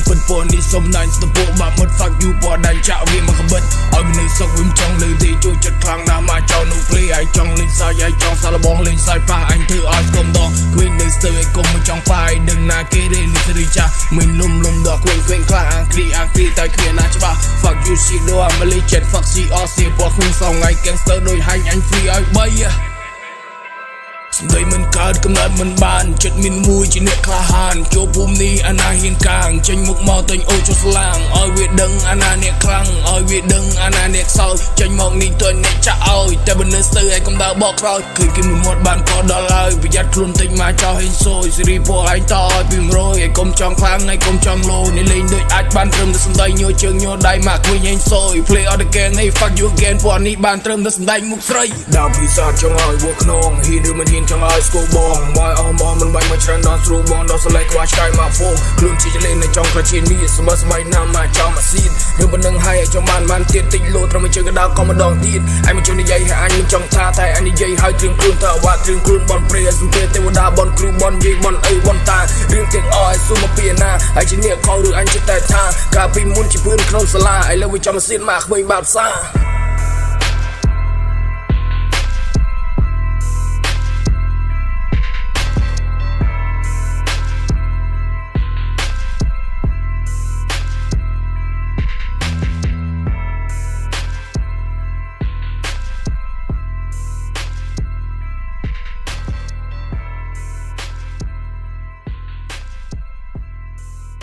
ពិតពណ៌នេះសុំណាញ់ស្ទពោបាក់មុត fuck you ពណ៌ដាច់ចាក់វាមកក្បិតឲ្យវានៅសុកវាមិនចង់លើទេជួយចិត្តខ្លាំងណាស់មកចោលនោះព្រីឲ្យចង់លេងសាយឲ្យចង់សាឡបងលេងសាយប៉ះអញធ្វើឲ្យស្គមដងគ្វិញនៅស្ទើឲ្យកុំមកចង់ប៉ាយដឹងណាគេទេនេះសេរីចាស់មិនលំដល់គ្វិញខ្លះអាងគ្រីតែគ្មានណាច្បាស់ fuck you shit ដូច I'm a legend fuck she all see ពណ៌ខ្លួនសងថ្ងៃ gangster ដូចហាញ់អញ free ឲ្យ3សម្ដីមិនកើតកំណត់មិនបានចិត្តមានមួយជាអ្នកក្លាហានចូលភូមិនេះអាណាហ៊ានកាងចេញមុខមកទិញអូចុះស្លាងឲ្យវាដឹងអាណាអ្នកខ្លាំងឲ្យវាដឹងអាណាអ្នកខ្សោយចេញមកនេះទិញអ្នកចាក់ឲ្យតែបើនៅស្ទើឲ្យកុំដើរបកក្រោយឃើញគេមួយមាត់បានក៏ដល់ហើយប្រយ័ត្នខ្លួនទិញមកចោលហេងសូយសេរីពណ៌ឯងតឲ្យពី100ឲ្យកុំចង់ខ្លាំងហើយកុំចង់លោនេះលេងដូចអាចបានត្រឹមតែសម្ដីញយជើងញយដៃមកគ្វិញហេងសូយ play all the game hey fuck you again ពណ៌នេះបានត្រឹមតែសម្ដែងមុខស្រីដល់ពីសាចង់ឲ្យវក់ខ្នងហ៊ានឬមិនហ៊ានចង់ឲ្យស្គូបងមកអស់មកមិនបាច់មកច្រើនដល់ស្រួលបងដល់សលេងខ្វះឆ្កែមកហ្វូខ្លួនជាលេងនៅចង់ក្រាឈាននេះស្មើស្មៃណាស់មកចង់មកស៊ីនរឿងប៉ុណ្ណឹងហើយចង់បានទៀតតិចលោត្រឹមជើងកណ្ដាលក៏ម្ដងទៀតឯងមិនចង់និយាយឲ្យអញមិនចង់ថាតែអញនិយាយឲ្យត្រៀមខ្លួនតើអាវ៉ាត្រៀមខ្លួនបនព្រាសំភារទេវតាបនគ្រូបនយាយបនអីបនតារឿងទាំងអស់ឲ្យស៊ូមកពីណាហើយជាអ្នកខោឬអញចិត្តតែថាកាលពីមុនជាពឿនក្នុងសាលាឥឡូវវាចង់មកស៊ីនមកក្មេងបាបសា